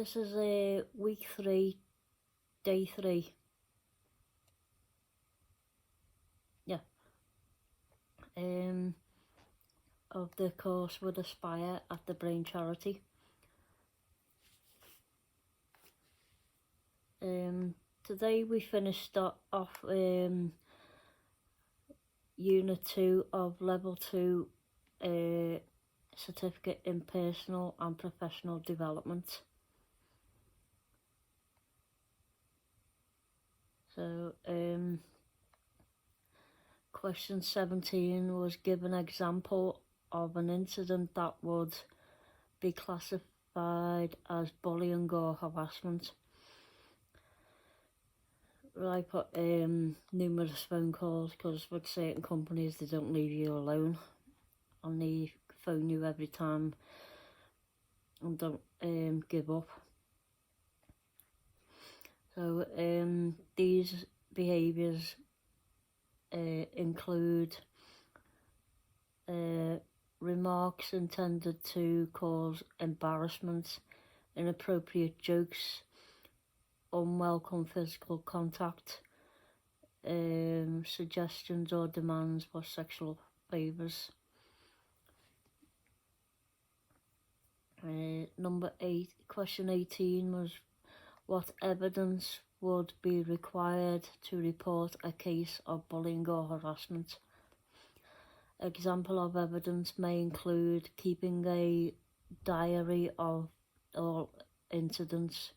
This is week 3, day 3. Yeah. Of the course with Aspire at the Brain Charity. Today we finished off Unit 2 of Level 2 Certificate in Personal and Professional Development. So, question 17 was give an example of an incident that would be classified as bullying or harassment. I put numerous phone calls, because with certain companies they don't leave you alone and they phone you every time and don't give up. So these behaviours include remarks intended to cause embarrassment, inappropriate jokes, unwelcome physical contact, suggestions or demands for sexual favours. Question 18 was what evidence would be required to report a case of bullying or harassment. Example of evidence may include keeping a diary of all incidents,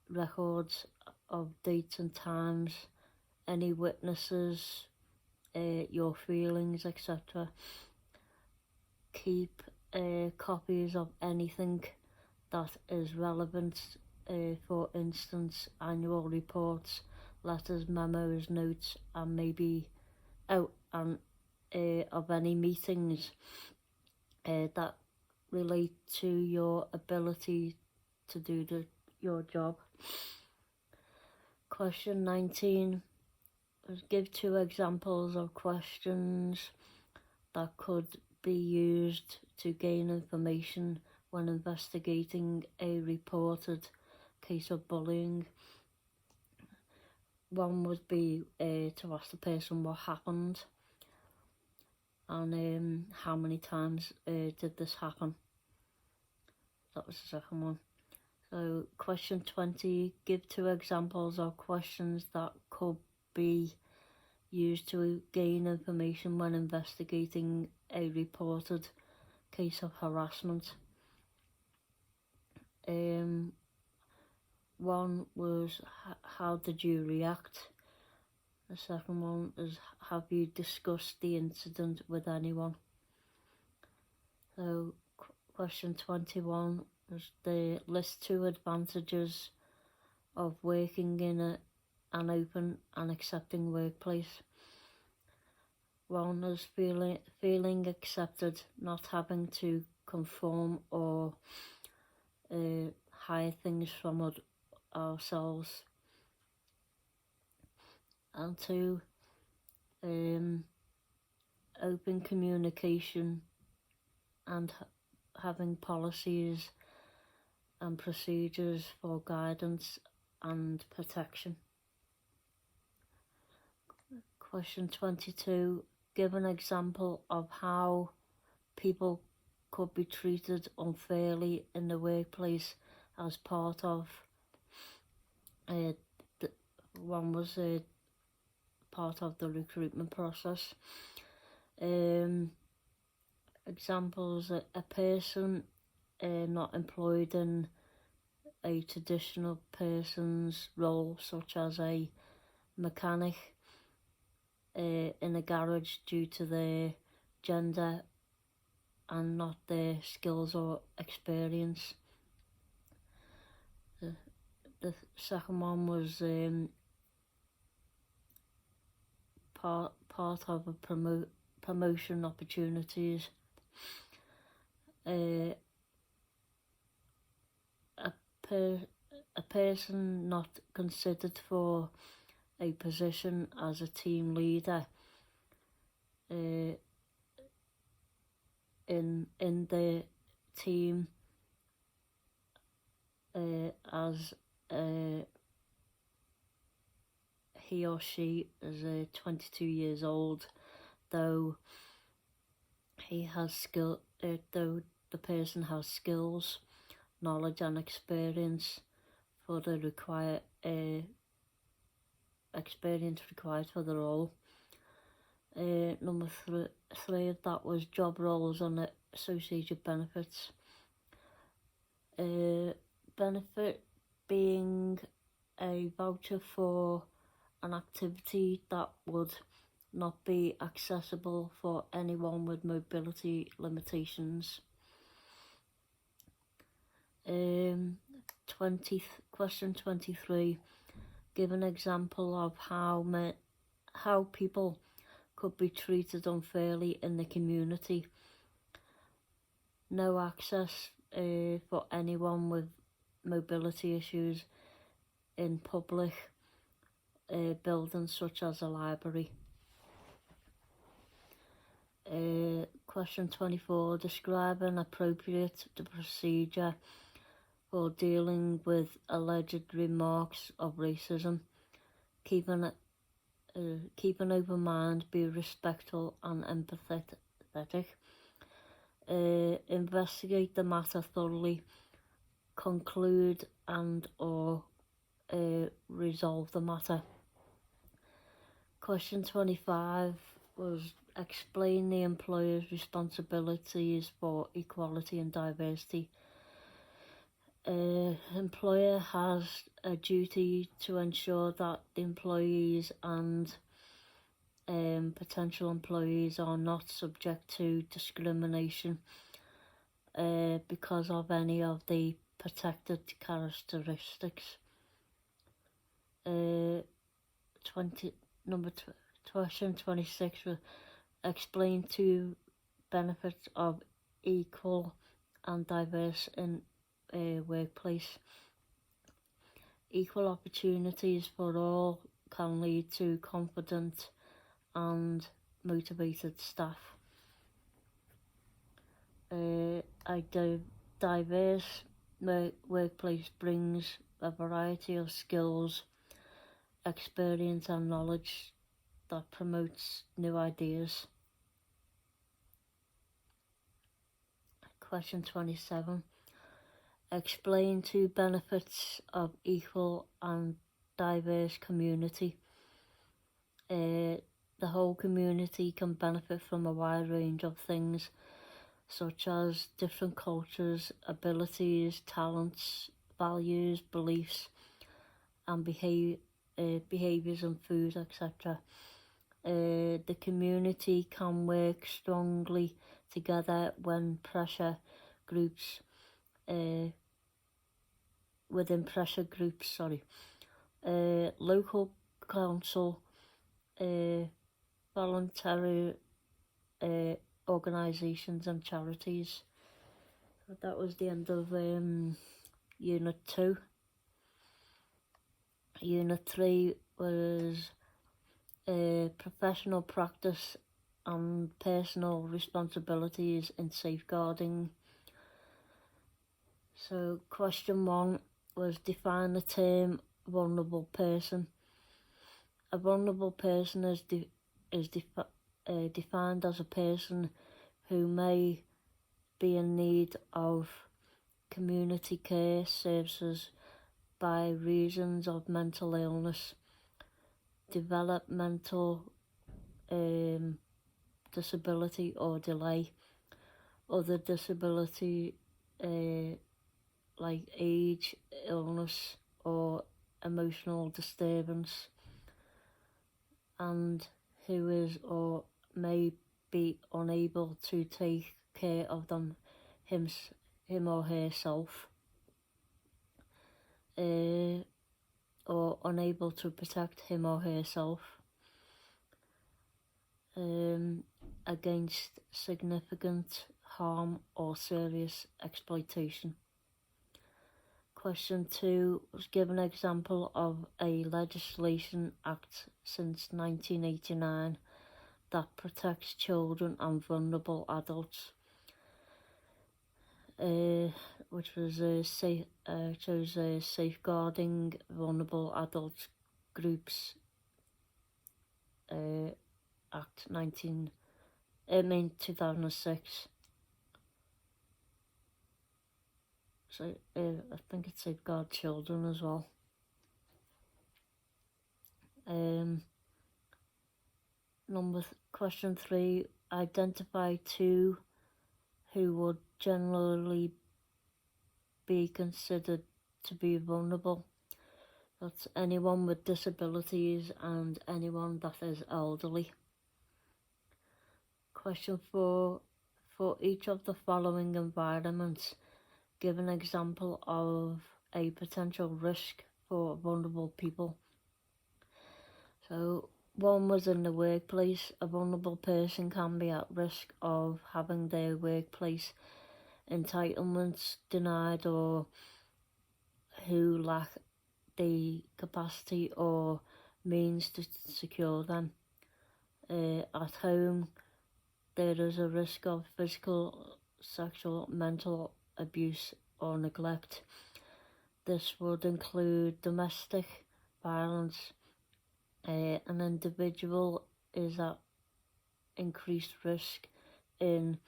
records of dates and times, any witnesses, your feelings, etc. Keep copies of anything that is relevant, for instance, annual reports, letters, memos, notes, and maybe of any meetings that relate to your ability to do your job. Question 19 was give 2 examples of questions that could be used to gain information when investigating a reported case of bullying. One would be to ask the person what happened and how many times did this happen. That was the second one. So question 20, give 2 examples of questions that could be used to gain information when investigating a reported case of harassment. One was how did you react? The second one is have you discussed the incident with anyone? So question 21 was the list 2 advantages of working in an open and accepting workplace. One is feeling accepted, not having to conform or hide things from ourselves. And 2, open communication and having policies and procedures for guidance and protection. Question 22, give an example of how people could be treated unfairly in the workplace as part of one was part of the recruitment process. Examples, a person not employed in a traditional person's role, such as a mechanic in a garage due to their gender and not their skills or experience. The second one was part of a promotion opportunities. A person not considered for a position as a team leader in the team as he or she is 22 years old, though though the person has skills, knowledge and experience for the experience required for the role. Number three of that was job roles and associated benefits. Benefit being a voucher for an activity that would not be accessible for anyone with mobility limitations. Question 23. Give an example of how people could be treated unfairly in the community. No access for anyone with mobility issues in public buildings such as a library. Question 24. Describe an appropriate procedure for dealing with alleged remarks of racism. Keep an open mind, be respectful and empathetic. Investigate the matter thoroughly, conclude and or resolve the matter. Question 25 was explain the employer's responsibilities for equality and diversity. Employer has a duty to ensure that the employees and potential employees are not subject to discrimination because of any of the protected characteristics. Question 26 will explain two benefits of equal and diverse in a workplace. Equal opportunities for all can lead to confident and motivated staff. A diverse workplace brings a variety of skills, experience and knowledge that promotes new ideas. Question 27. Explain two benefits of equal and diverse community. The whole community can benefit from a wide range of things, such as different cultures, abilities, talents, values, beliefs, and behaviours and food, etc. The community can work strongly together when within pressure groups, local council, voluntary organisations and charities. So that was the end of Unit 2. Unit 3 was professional practice and personal responsibilities in safeguarding. So question 1 was define the term vulnerable person. A vulnerable person is defined as a person who may be in need of community care services by reasons of mental illness, developmental disability or delay, other disability like age, illness or emotional disturbance, and who is or may be unable to take care of him or herself, or unable to protect him or herself against significant harm or serious exploitation. Question 2 was give an example of a legislation act since 1989 that protects children and vulnerable adults. which was chose safeguarding vulnerable adult groups Act 2006. So I think it safeguard children as well. Question 3, identify two who would generally be considered to be vulnerable. That's anyone with disabilities and anyone that is elderly. Question 4, for each of the following environments, give an example of a potential risk for vulnerable people. So 1 was in the workplace. A vulnerable person can be at risk of having their workplace entitlements denied, or who lack the capacity or means to secure them. At home, there is a risk of physical, sexual, mental abuse or neglect. This would include domestic violence. An individual is at increased risk in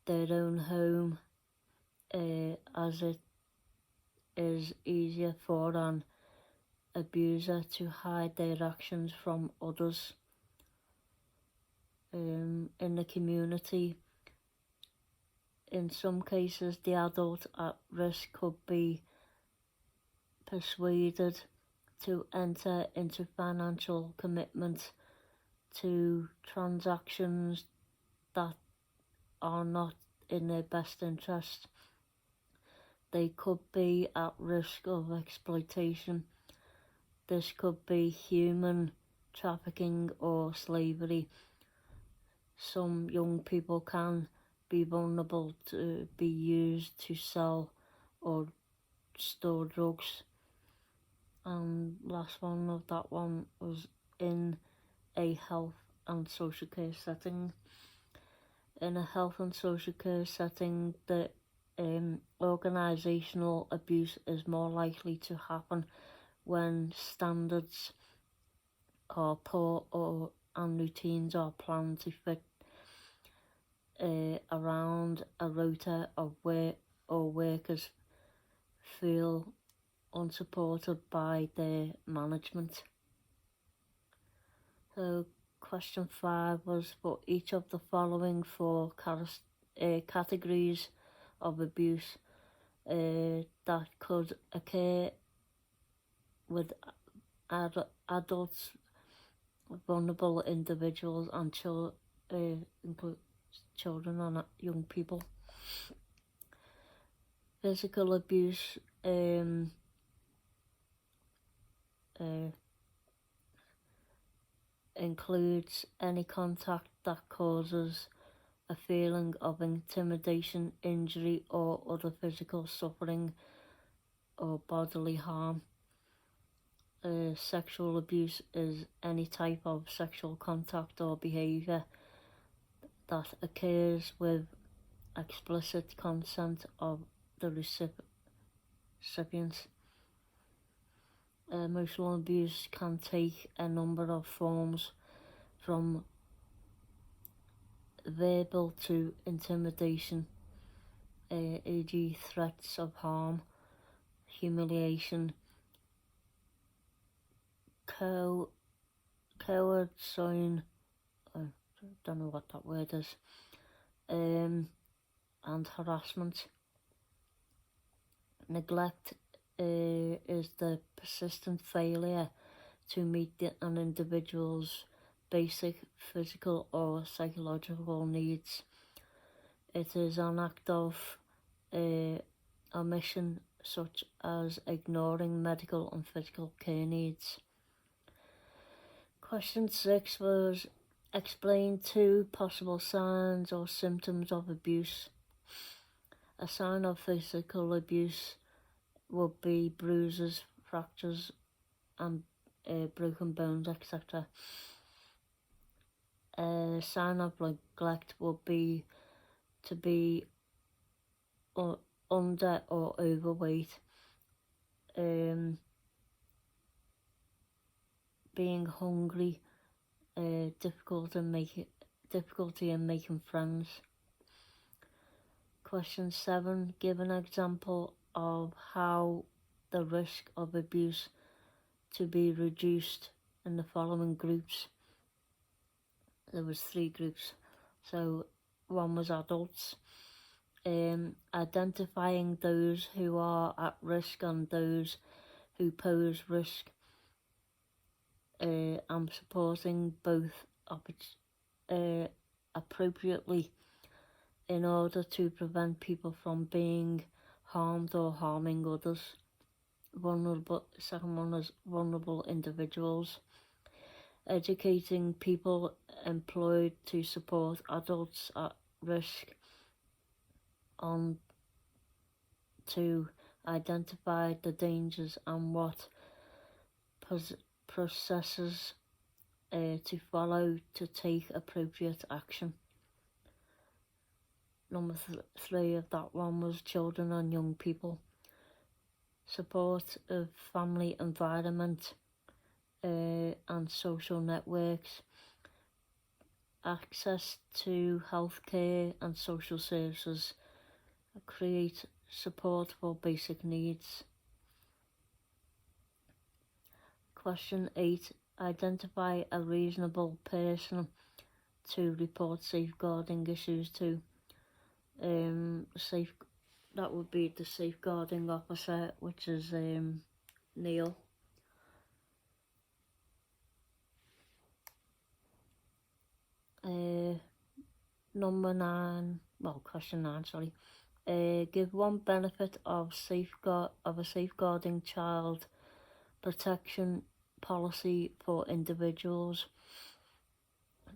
their own home, as it is easier for an abuser to hide their actions from others. In the community, in some cases, the adult at risk could be persuaded to enter into financial commitment to transactions that are not in their best interest. They could be at risk of exploitation. This could be human trafficking or slavery. Some young people can be vulnerable to be used to sell or store drugs. And last one of that one was in a health and social care setting. In a health and social care setting, the organisational abuse is more likely to happen when standards are poor and routines are planned to fit around a rota of work, or workers feel unsupported by their management. So question 5 was for each of the following 4 categories of abuse that could occur with adults, vulnerable individuals, and include children and young people. Physical abuse includes any contact that causes a feeling of intimidation, injury, or other physical suffering or bodily harm. Sexual abuse is any type of sexual contact or behaviour that occurs with explicit consent of the recipient. Emotional abuse can take a number of forms, from verbal to intimidation, e.g. threats of harm, humiliation, coercion, I don't know what that word is, and harassment. Neglect is the persistent failure to meet an individual's basic physical or psychological needs. It is an act of omission, such as ignoring medical and physical care needs. Question 6 was explain 2 possible signs or symptoms of abuse. A sign of physical abuse would be bruises, fractures, and broken bones, etc. A sign of neglect would be to be under or overweight, being hungry, difficulty in making friends. Question 7, give an example of how the risk of abuse to be reduced in the following groups. There was 3 groups. So one was adults, identifying those who are at risk and those who pose risk, and supporting both appropriately in order to prevent people from being harmed or harming others. Second one is vulnerable individuals, educating people employed to support adults at risk on to identify the dangers and what processes to follow to take appropriate action. Number 3 of that one was children and young people, support of family environment and social networks, access to healthcare and social services, create support for basic needs. Question 8, identify a reasonable person to report safeguarding issues to. That would be the safeguarding officer, which is Neil. Question 9, sorry. Give one benefit of a safeguarding child protection policy for individuals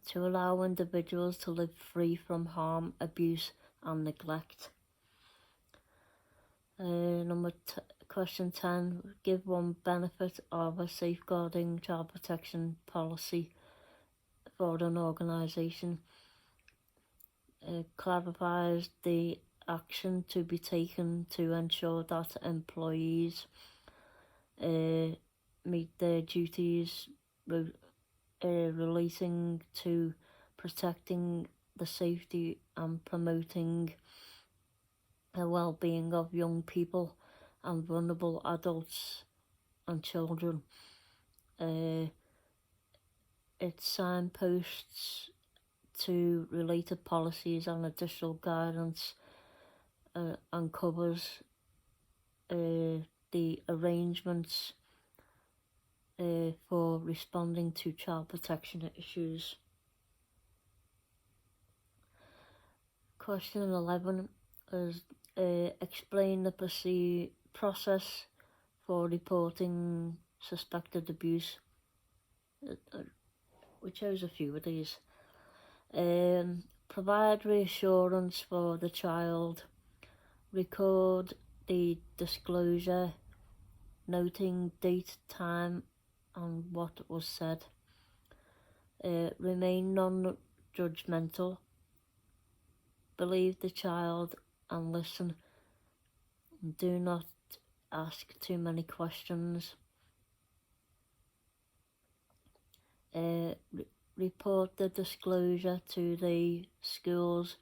to allow individuals to live free from harm, abuse and neglect. Question 10, give one benefit of a safeguarding child protection policy for an organisation. Clarifies the action to be taken to ensure that employees meet their duties relating to protecting the safety and promoting the well-being of young people and vulnerable adults and children. It signposts to related policies and additional guidance and covers the arrangements for responding to child protection issues. Question 11 is explain the process for reporting suspected abuse. We chose a few of these. Provide reassurance for the child, record the disclosure, noting date, time and what was said, remain non-judgmental, believe the child and listen, do not ask too many questions, report the disclosure to the school's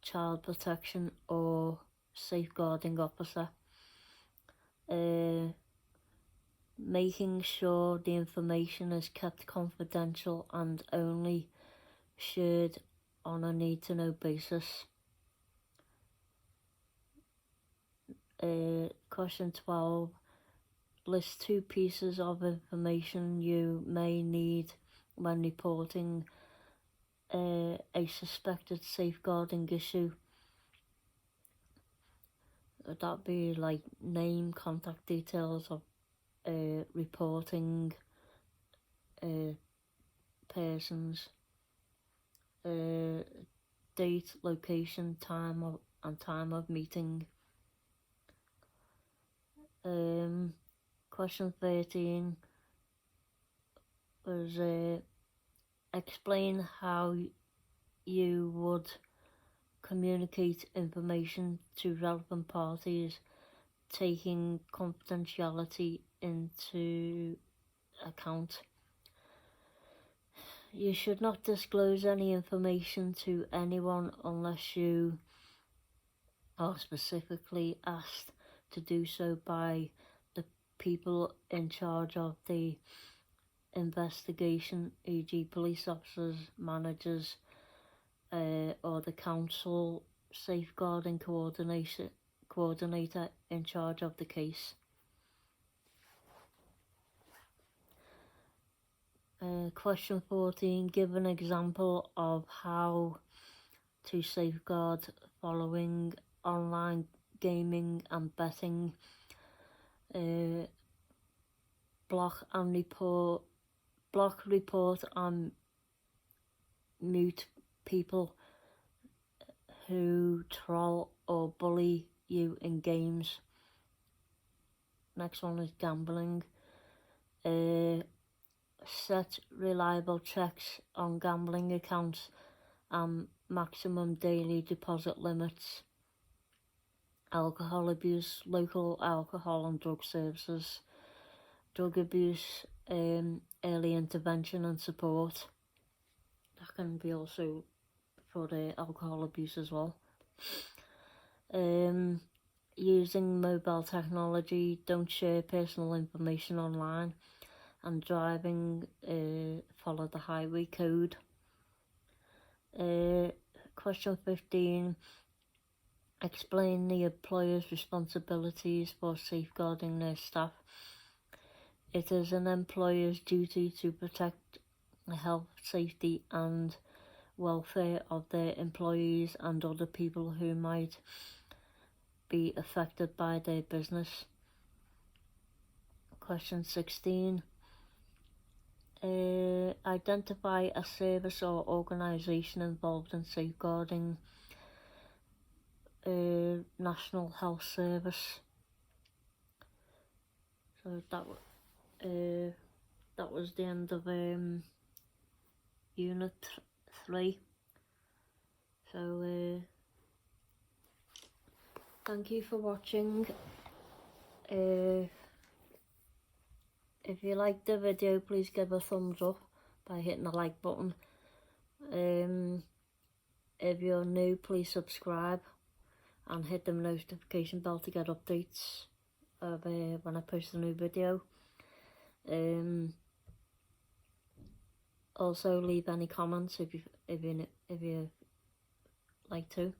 child protection or safeguarding officer, making sure the information is kept confidential and only shared on a need-to-know basis. Question 12, list 2 pieces of information you may need when reporting a suspected safeguarding issue. That'd be like name, contact details of reporting persons, date, location, time of meeting. Question 13 was explain how you would communicate information to relevant parties, taking confidentiality into account. You should not disclose any information to anyone unless you are specifically asked to do so by the people in charge of the investigation, e.g. police officers, managers, or the council safeguarding coordinator in charge of the case. Question 14. Give an example of how to safeguard following online gaming and betting. Block, report and mute people who troll or bully you in games. Next one is gambling. Set reliable checks on gambling accounts and maximum daily deposit limits. Alcohol abuse, local alcohol and drug services. Drug abuse, early intervention and support. That can be also for the alcohol abuse as well. Using mobile technology, don't share personal information online. And driving, follow the highway code. Question 15. Explain the employer's responsibilities for safeguarding their staff. It is an employer's duty to protect the health, safety and welfare of their employees and other people who might be affected by their business. Question 16. Identify a service or organisation involved in safeguarding. National Health Service. So that was the end of Unit 3. So thank you for watching. If you liked the video, please give a thumbs up by hitting the like button. If you're new, please subscribe and hit the notification bell to get updates of when I post a new video. Also leave any comments if you like to,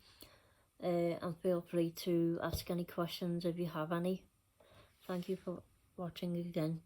and feel free to ask any questions if you have any. Thank you for watching again.